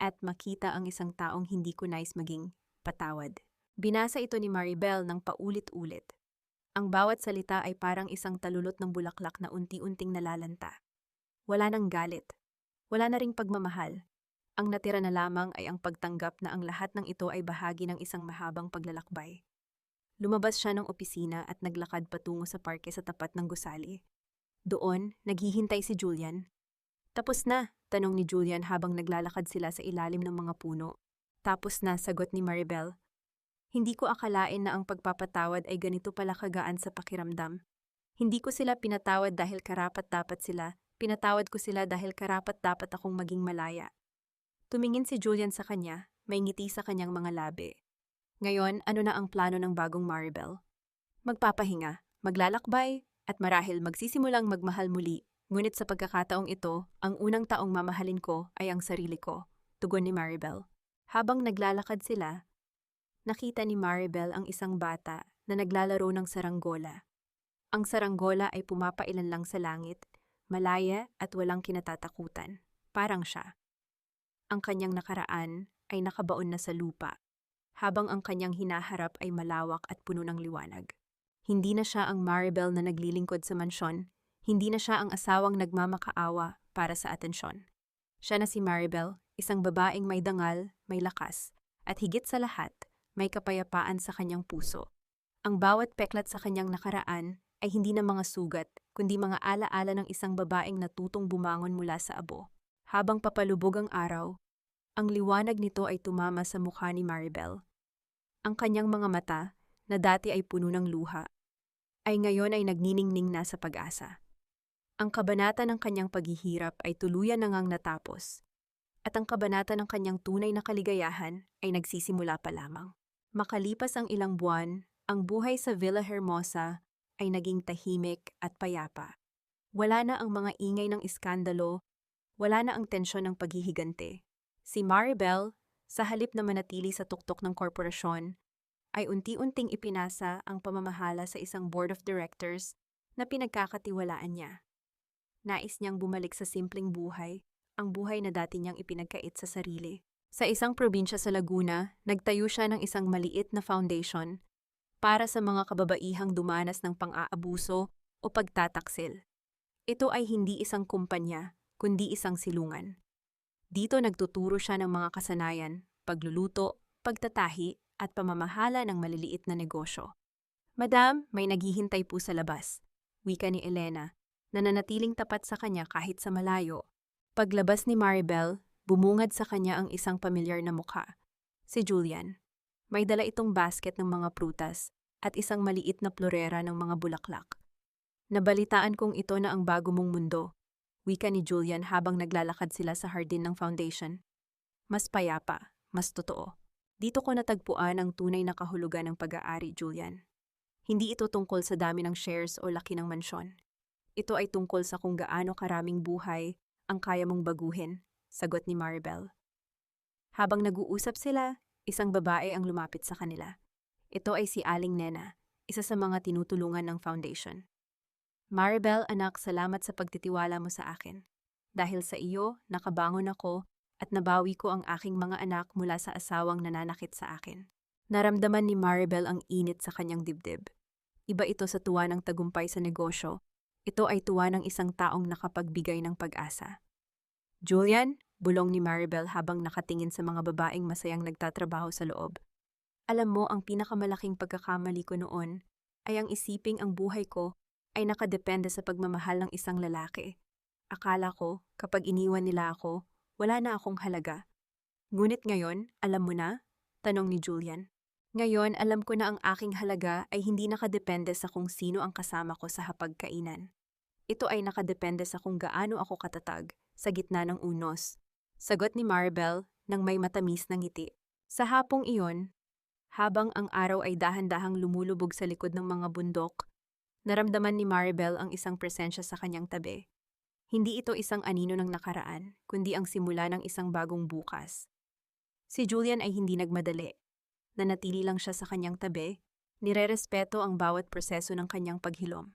at makita ang isang taong hindi ko nais maging patawad. Binasa ito ni Maribel ng paulit-ulit. Ang bawat salita ay parang isang talulot ng bulaklak na unti-unting nalalanta. Wala nang galit. Wala na ring pagmamahal. Ang natira na lamang ay ang pagtanggap na ang lahat ng ito ay bahagi ng isang mahabang paglalakbay. Lumabas siya ng opisina at naglakad patungo sa parke sa tapat ng gusali. Doon, naghihintay si Julian. Tapos na, tanong ni Julian habang naglalakad sila sa ilalim ng mga puno. Tapos na, sagot ni Maribel. Hindi ko akalain na ang pagpapatawad ay ganito pala kagaan sa pakiramdam. Hindi ko sila pinatawad dahil karapat-dapat sila. Pinatawad ko sila dahil karapat-dapat akong maging malaya. Tumingin si Julian sa kanya, may ngiti sa kanyang mga labi. Ngayon, ano na ang plano ng bagong Maribel? Magpapahinga, maglalakbay, at marahil magsisimulang magmahal muli. Ngunit sa pagkakataong ito, ang unang taong mamahalin ko ay ang sarili ko, tugon ni Maribel. Habang naglalakad sila, nakita ni Maribel ang isang bata na naglalaro ng saranggola. Ang saranggola ay pumapailan lang sa langit, malaya at walang kinatatakutan, parang siya. Ang kanyang nakaraan ay nakabaon na sa lupa, habang ang kanyang hinaharap ay malawak at puno ng liwanag. Hindi na siya ang Maribel na naglilingkod sa mansyon. Hindi na siya ang asawang nagmamakaawa para sa atensyon. Siya na si Maribel, isang babaeng may dangal, may lakas, at higit sa lahat, may kapayapaan sa kanyang puso. Ang bawat peklat sa kanyang nakaraan ay hindi na mga sugat, kundi mga alaala ng isang babaeng natutong bumangon mula sa abo. Habang papalubog ang araw, ang liwanag nito ay tumama sa mukha ni Maribel. Ang kanyang mga mata, na dati ay puno ng luha, ay ngayon ay nagniningning na sa pag-asa. Ang kabanata ng kanyang paghihirap ay tuluyan na ngang natapos, at ang kabanata ng kanyang tunay na kaligayahan ay nagsisimula pa lamang. Makalipas ang ilang buwan, ang buhay sa Villa Hermosa ay naging tahimik at payapa. Wala na ang mga ingay ng iskandalo, wala na ang tensyon ng paghihigante. Si Maribel, sa halip na manatili sa tuktok ng korporasyon, ay unti-unting ipinasa ang pamamahala sa isang board of directors na pinagkakatiwalaan niya. Nais niyang bumalik sa simpleng buhay, ang buhay na dati niyang ipinagkait sa sarili. Sa isang probinsya sa Laguna, nagtayo siya ng isang maliit na foundation para sa mga kababaihang dumanas ng pang-aabuso o pagtataksil. Ito ay hindi isang kumpanya, kundi isang silungan. Dito nagtuturo siya ng mga kasanayan, pagluluto, pagtatahi, at pamamahala ng maliliit na negosyo. "Madam, may naghihintay po sa labas," wika ni Elena, na nanatiling tapat sa kanya kahit sa malayo. Paglabas ni Maribel, bumungad sa kanya ang isang pamilyar na mukha, si Julian. May dala itong basket ng mga prutas at isang maliit na florera ng mga bulaklak. "Nabalitaan kong ito na ang bago mong mundo," wika ni Julian habang naglalakad sila sa hardin ng foundation. "Mas payapa, mas totoo. Dito ko natagpuan ang tunay na kahulugan ng pag-aari, Julian. Hindi ito tungkol sa dami ng shares o laki ng mansyon. Ito ay tungkol sa kung gaano karaming buhay ang kaya mong baguhin," sagot ni Maribel. Habang nag-uusap sila, isang babae ang lumapit sa kanila. Ito ay si Aling Nena, isa sa mga tinutulungan ng foundation. "Maribel, anak, salamat sa pagtitiwala mo sa akin. Dahil sa iyo, nakabangon ako at nabawi ko ang aking mga anak mula sa asawang nananakit sa akin." Naramdaman ni Maribel ang init sa kanyang dibdib. Iba ito sa tuwa ng tagumpay sa negosyo. Ito ay tuwa ng isang taong nakapagbigay ng pag-asa. "Julian," bulong ni Maribel habang nakatingin sa mga babaeng masayang nagtatrabaho sa loob. "Alam mo, ang pinakamalaking pagkakamali ko noon ay ang isiping ang buhay ko ay nakadepende sa pagmamahal ng isang lalaki. Akala ko, kapag iniwan nila ako, wala na akong halaga. Ngunit ngayon, alam mo na?" tanong ni Julian. "Ngayon, alam ko na ang aking halaga ay hindi nakadepende sa kung sino ang kasama ko sa hapagkainan. Ito ay nakadepende sa kung gaano ako katatag sa gitna ng unos," sagot ni Maribel nang may matamis na ngiti. Sa hapong iyon, habang ang araw ay dahan-dahang lumulubog sa likod ng mga bundok, naramdaman ni Maribel ang isang presensya sa kanyang tabi. Hindi ito isang anino ng nakaraan, kundi ang simula ng isang bagong bukas. Si Julian ay hindi nagmadali. Nanatili lang siya sa kanyang tabi, nirerespeto ang bawat proseso ng kanyang paghilom.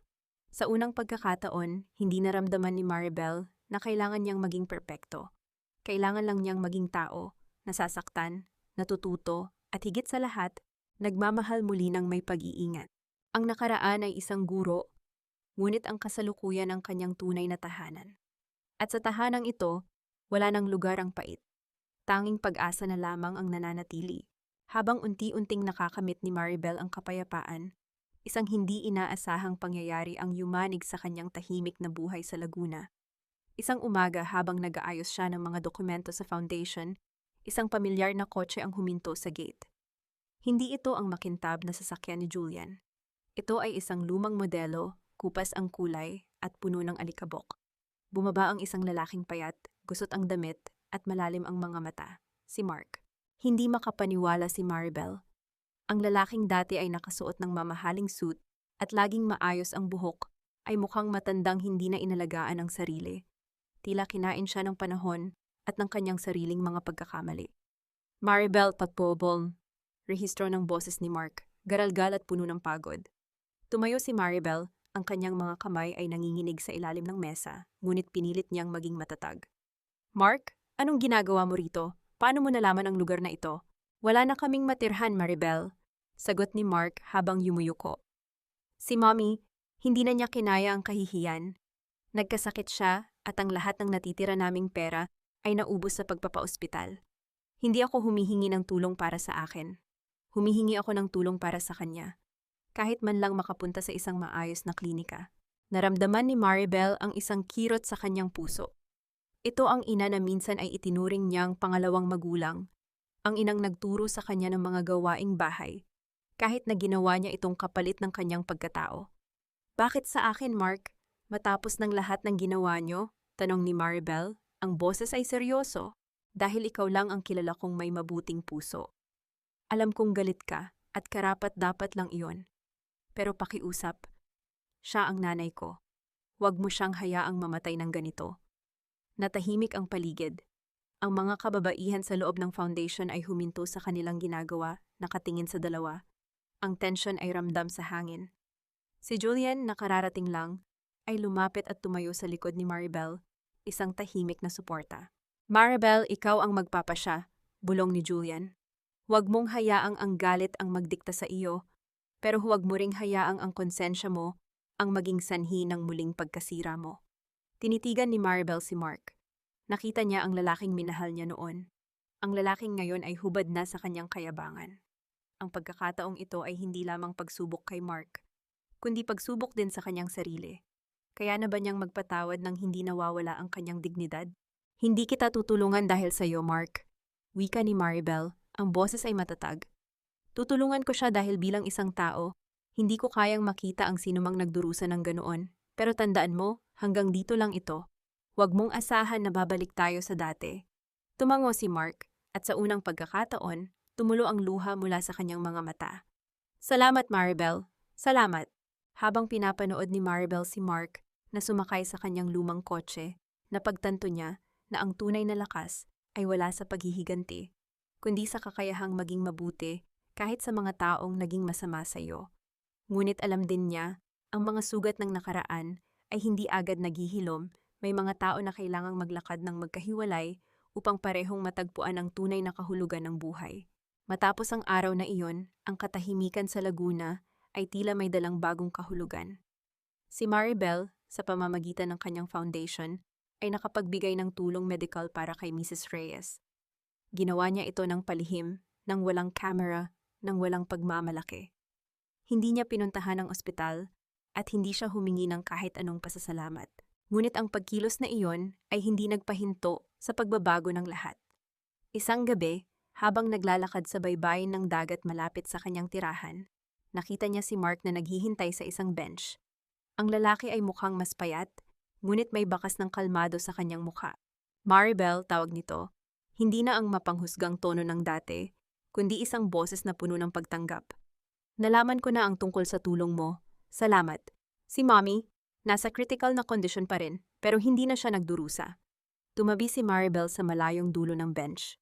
Sa unang pagkakataon, hindi naramdaman ni Maribel na kailangan niyang maging perpekto. Kailangan lang niyang maging tao, nasasaktan, natututo, at higit sa lahat, nagmamahal muli ng may pag-iingat. Ang nakaraan ay isang guro, ngunit ang kasalukuyan ang kanyang tunay na tahanan. At sa tahanang ito, wala nang lugar ang pait. Tanging pag-asa na lamang ang nananatili. Habang unti-unting nakakamit ni Maribel ang kapayapaan, isang hindi inaasahang pangyayari ang yumanig sa kanyang tahimik na buhay sa Laguna. Isang umaga habang nag-aayos siya ng mga dokumento sa foundation, isang pamilyar na kotse ang huminto sa gate. Hindi ito ang makintab na sasakyan ni Julian. Ito ay isang lumang modelo, kupas ang kulay at puno ng alikabok. Bumaba ang isang lalaking payat, gusot ang damit at malalim ang mga mata, si Mark. Hindi makapaniwala si Maribel. Ang lalaking dati ay nakasuot ng mamahaling suit at laging maayos ang buhok ay mukhang matandang hindi na inalagaan ang sarili. Tila kinain siya ng panahon at ng kanyang sariling mga pagkakamali. "Maribel, pagpobol," rehistro ng boses ni Mark, garalgal at puno ng pagod. Tumayo si Maribel, ang kanyang mga kamay ay nanginginig sa ilalim ng mesa, ngunit pinilit niyang maging matatag. "Mark, anong ginagawa mo rito? Paano mo nalaman ang lugar na ito?" "Wala na kaming matirhan, Maribel," sagot ni Mark habang yumuyuko. Si Mommy, hindi na niya kinaya ang kahihiyan. Nagkasakit siya at ang lahat ng natitira naming pera ay naubos sa pagpapaospital. Hindi ako humihingi ng tulong para sa akin. Humihingi ako ng tulong para sa kanya. Kahit man lang makapunta sa isang maayos na klinika. Naramdaman ni Maribel ang isang kirot sa kanyang puso. Ito ang ina na minsan ay itinuring niyang pangalawang magulang. Ang inang nagturo sa kanya ng mga gawaing bahay. Kahit na ginawa niya itong kapalit ng kanyang pagkatao. Bakit sa akin, Mark? Matapos ng lahat ng ginawa niyo? Tanong ni Maribel. Ang boses ay seryoso. Dahil ikaw lang ang kilala kong may mabuting puso. Alam kong galit ka at karapat-dapat lang iyon. Pero pakiusap, siya ang nanay ko. Huwag mo siyang hayaang mamatay ng ganito. Natahimik ang paligid. Ang mga kababaihan sa loob ng foundation ay huminto sa kanilang ginagawa, nakatingin sa dalawa. Ang tensyon ay ramdam sa hangin. Si Julian, na kararating lang, ay lumapit at tumayo sa likod ni Maribel, isang tahimik na suporta. Maribel, ikaw ang magpapasya, bulong ni Julian. Huwag mong hayaang ang galit ang magdikta sa iyo, pero huwag mo ring hayaang ang konsensya mo ang maging sanhi ng muling pagkasira mo. Tinitigan ni Maribel si Mark. Nakita niya ang lalaking minahal niya noon. Ang lalaking ngayon ay hubad na sa kanyang kayabangan. Ang pagkakataong ito ay hindi lamang pagsubok kay Mark, kundi pagsubok din sa kanyang sarili. Kaya na ba niyang magpatawad nang hindi nawawala ang kanyang dignidad? Hindi kita tutulungan dahil sa iyo, Mark. Wika ni Maribel, ang boses ay matatag. Tutulungan ko siya dahil bilang isang tao, hindi ko kayang makita ang sinumang nagdurusa ng ganoon. Pero tandaan mo, hanggang dito lang ito. Huwag mong asahan na babalik tayo sa dati. Tumango si Mark, at sa unang pagkakataon, tumulo ang luha mula sa kanyang mga mata. Salamat, Maribel. Salamat. Habang pinapanood ni Maribel si Mark na sumakay sa kanyang lumang kotse, napagtanto niya na ang tunay na lakas ay wala sa paghihiganti, kundi sa kakayahang maging mabuti kahit sa mga taong naging masama sa iyo. Ngunit alam din niya, ang mga sugat ng nakaraan ay hindi agad naghihilom, may mga tao na kailangang maglakad ng magkahiwalay upang parehong matagpuan ang tunay na kahulugan ng buhay. Matapos ang araw na iyon, ang katahimikan sa Laguna ay tila may dalang bagong kahulugan. Si Maribel, sa pamamagitan ng kanyang foundation, ay nakapagbigay ng tulong medikal para kay Mrs. Reyes. Ginawa niya ito ng palihim, ng walang camera, ng walang pagmamalaki. Hindi niya pinuntahan ang ospital at hindi siya humingi ng kahit anong pasasalamat. Ngunit ang pagkilos na iyon ay hindi nagpahinto sa pagbabago ng lahat. Isang gabi, habang naglalakad sa baybayin ng dagat malapit sa kanyang tirahan, nakita niya si Mark na naghihintay sa isang bench. Ang lalaki ay mukhang mas payat, ngunit may bakas ng kalmado sa kanyang mukha. Maribel, tawag nito, hindi na ang mapanghusgang tono ng dati, kundi isang boses na puno ng pagtanggap. Nalaman ko na ang tungkol sa tulong mo. Salamat. Si Mommy, nasa critical na kondisyon pa rin, pero hindi na siya nagdurusa. Tumabi si Maribel sa malayong dulo ng bench.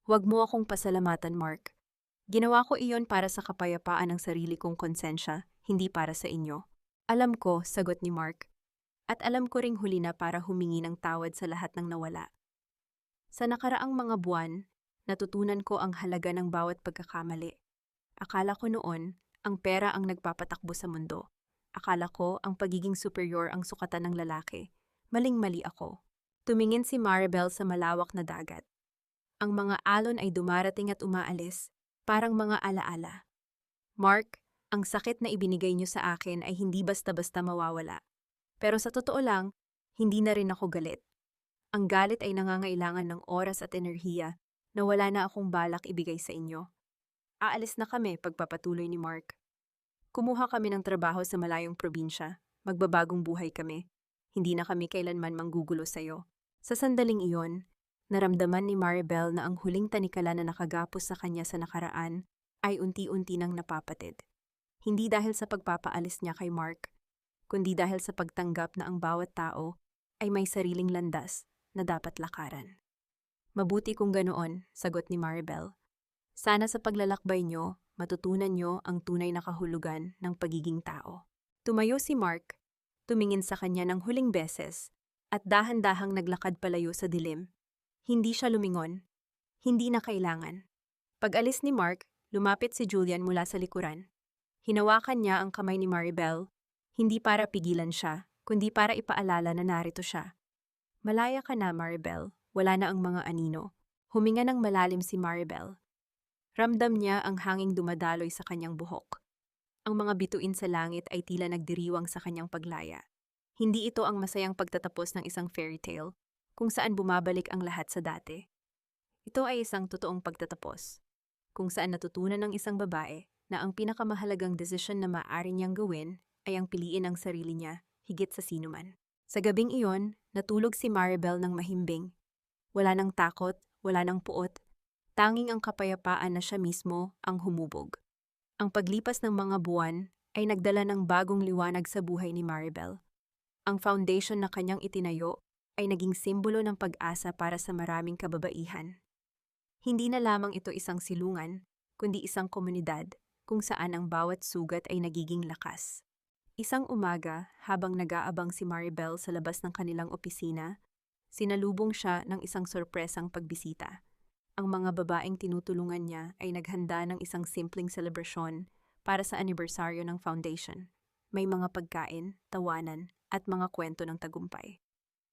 Huwag mo akong pasalamatan, Mark. Ginawa ko iyon para sa kapayapaan ng sarili kong konsensya, hindi para sa inyo. Alam ko, sagot ni Mark. At alam ko ring huli na para humingi ng tawad sa lahat ng nawala. Sa nakaraang mga buwan, natutunan ko ang halaga ng bawat pagkakamali. Akala ko noon, ang pera ang nagpapatakbo sa mundo. Akala ko ang pagiging superior ang sukatan ng lalaki. Maling-mali ako. Tumingin si Maribel sa malawak na dagat. Ang mga alon ay dumarating at umaalis, parang mga alaala. Mark, ang sakit na ibinigay niyo sa akin ay hindi basta-basta mawawala. Pero sa totoo lang, hindi na rin ako galit. Ang galit ay nangangailangan ng oras at enerhiya na wala na akong balak ibigay sa inyo. Aalis na kami, pagpapatuloy ni Mark. Kumuha kami ng trabaho sa malayong probinsya. Magbabagong buhay kami. Hindi na kami kailanman manggugulo sa'yo. Sa sandaling iyon, naramdaman ni Maribel na ang huling tanikala na nakagapos sa kanya sa nakaraan ay unti-unti nang napapatid. Hindi dahil sa pagpapaalis niya kay Mark, kundi dahil sa pagtanggap na ang bawat tao ay may sariling landas na dapat lakaran. Mabuti kung ganoon, sagot ni Maribel. Sana sa paglalakbay niyo, matutunan niyo ang tunay na kahulugan ng pagiging tao. Tumayo si Mark, tumingin sa kanya ng huling beses, at dahan-dahang naglakad palayo sa dilim. Hindi siya lumingon. Hindi na kailangan. Pag-alis ni Mark, lumapit si Julian mula sa likuran. Hinawakan niya ang kamay ni Maribel, hindi para pigilan siya, kundi para ipaalala na narito siya. Malaya ka na, Maribel. Wala na ang mga anino. Huminga ng malalim si Maribel. Ramdam niya ang hanging dumadaloy sa kanyang buhok. Ang mga bituin sa langit ay tila nagdiriwang sa kanyang paglaya. Hindi ito ang masayang pagtatapos ng isang fairy tale, kung saan bumabalik ang lahat sa dati. Ito ay isang totoong pagtatapos, kung saan natutunan ng isang babae na ang pinakamahalagang desisyon na maaari niyang gawin ay ang piliin ang sarili niya, higit sa sinuman. Sa gabing iyon, natulog si Maribel ng mahimbing. Wala nang takot, wala nang puot, tanging ang kapayapaan na siya mismo ang humubog. Ang paglipas ng mga buwan ay nagdala ng bagong liwanag sa buhay ni Maribel. Ang foundation na kanyang itinayo ay naging simbolo ng pag-asa para sa maraming kababaihan. Hindi na lamang ito isang silungan, kundi isang komunidad kung saan ang bawat sugat ay nagiging lakas. Isang umaga, habang nag-aabang si Maribel sa labas ng kanilang opisina, sinalubong siya ng isang sorpresang pagbisita. Ang mga babaeng tinutulungan niya ay naghanda ng isang simpleng selebrasyon para sa anibersaryo ng foundation. May mga pagkain, tawanan, at mga kwento ng tagumpay.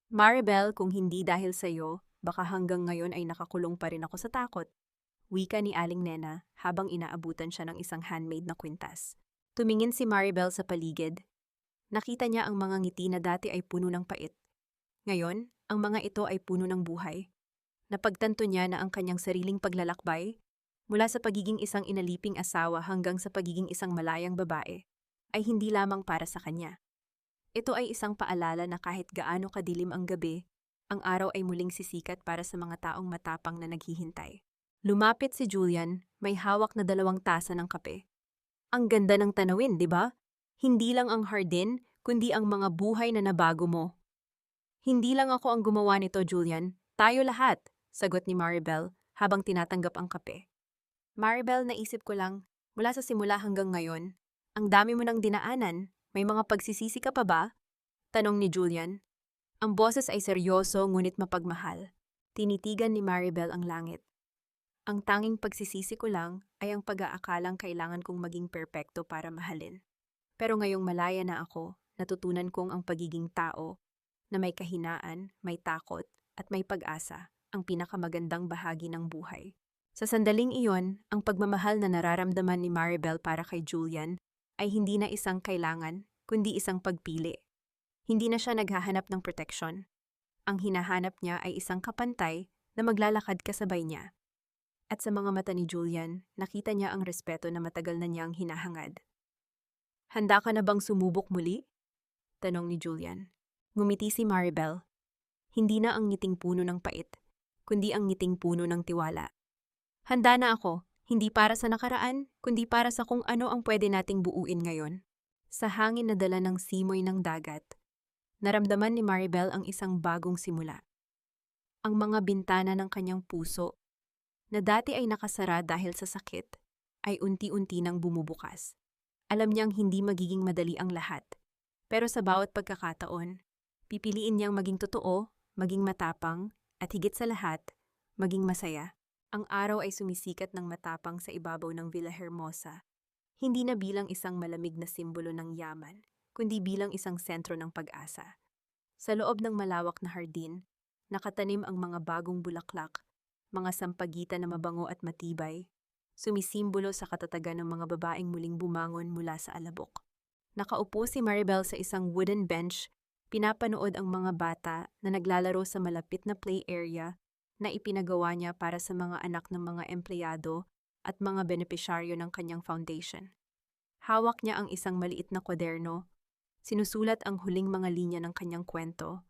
Maribel, kung hindi dahil sa iyo, baka hanggang ngayon ay nakakulong pa rin ako sa takot. Wika ni Aling Nena habang inaabutan siya ng isang handmade na kwintas. Tumingin si Maribel sa paligid. Nakita niya ang mga ngiti na dati ay puno ng pait. Ngayon, ang mga ito ay puno ng buhay. Napagtanto niya na ang kanyang sariling paglalakbay, mula sa pagiging isang inaliping asawa hanggang sa pagiging isang malayang babae, ay hindi lamang para sa kanya. Ito ay isang paalala na kahit gaano kadilim ang gabi, ang araw ay muling sisikat para sa mga taong matapang na naghihintay. Lumapit si Julian, may hawak na 2 tasa ng kape. Ang ganda ng tanawin, di ba? Hindi lang ang hardin, kundi ang mga buhay na nabago mo. Hindi lang ako ang gumawa nito, Julian. Tayo lahat, sagot ni Maribel habang tinatanggap ang kape. Maribel, naisip ko lang, mula sa simula hanggang ngayon, ang dami mo nang dinaanan, may mga pagsisisi ka pa ba? Tanong ni Julian. Ang boses ay seryoso ngunit mapagmahal. Tinitigan ni Maribel ang langit. Ang tanging pagsisisi ko lang ay ang pag-aakalang kailangan kong maging perpekto para mahalin. Pero ngayong malaya na ako, natutunan kong ang pagiging tao, na may kahinaan, may takot, at may pag-asa, ang pinakamagandang bahagi ng buhay. Sa sandaling iyon, ang pagmamahal na nararamdaman ni Maribel para kay Julian ay hindi na isang kailangan, kundi isang pagpili. Hindi na siya naghahanap ng proteksyon. Ang hinahanap niya ay isang kapantay na maglalakad kasabay niya. At sa mga mata ni Julian, nakita niya ang respeto na matagal na niyang hinahangad. Handa ka na bang sumubok muli? Tanong ni Julian. Ngumiti si Maribel. Hindi na ang ngiting puno ng pait, kundi ang ngiting puno ng tiwala. Handa na ako, hindi para sa nakaraan, kundi para sa kung ano ang pwede nating buuin ngayon. Sa hangin na dala ng simoy ng dagat, naramdaman ni Maribel ang isang bagong simula. Ang mga bintana ng kanyang puso, na dati ay nakasara dahil sa sakit, ay unti-unti nang bumubukas. Alam niyang hindi magiging madali ang lahat, pero sa bawat pagkakataon, pipiliin niyang maging totoo, maging matapang, at higit sa lahat, maging masaya. Ang araw ay sumisikat ng matapang sa ibabaw ng Villahermosa, hindi na bilang isang malamig na simbolo ng yaman, kundi bilang isang sentro ng pag-asa. Sa loob ng malawak na hardin, nakatanim ang mga bagong bulaklak, mga sampagitan na mabango at matibay, sumisimbolo sa katatagan ng mga babaeng muling bumangon mula sa alabok. Nakaupo si Maribel sa isang wooden bench, pinapanood ang mga bata na naglalaro sa malapit na play area na ipinagawa niya para sa mga anak ng mga empleyado at mga benepisyaryo ng kanyang foundation. Hawak niya ang isang maliit na kwaderno, sinusulat ang huling mga linya ng kanyang kwento,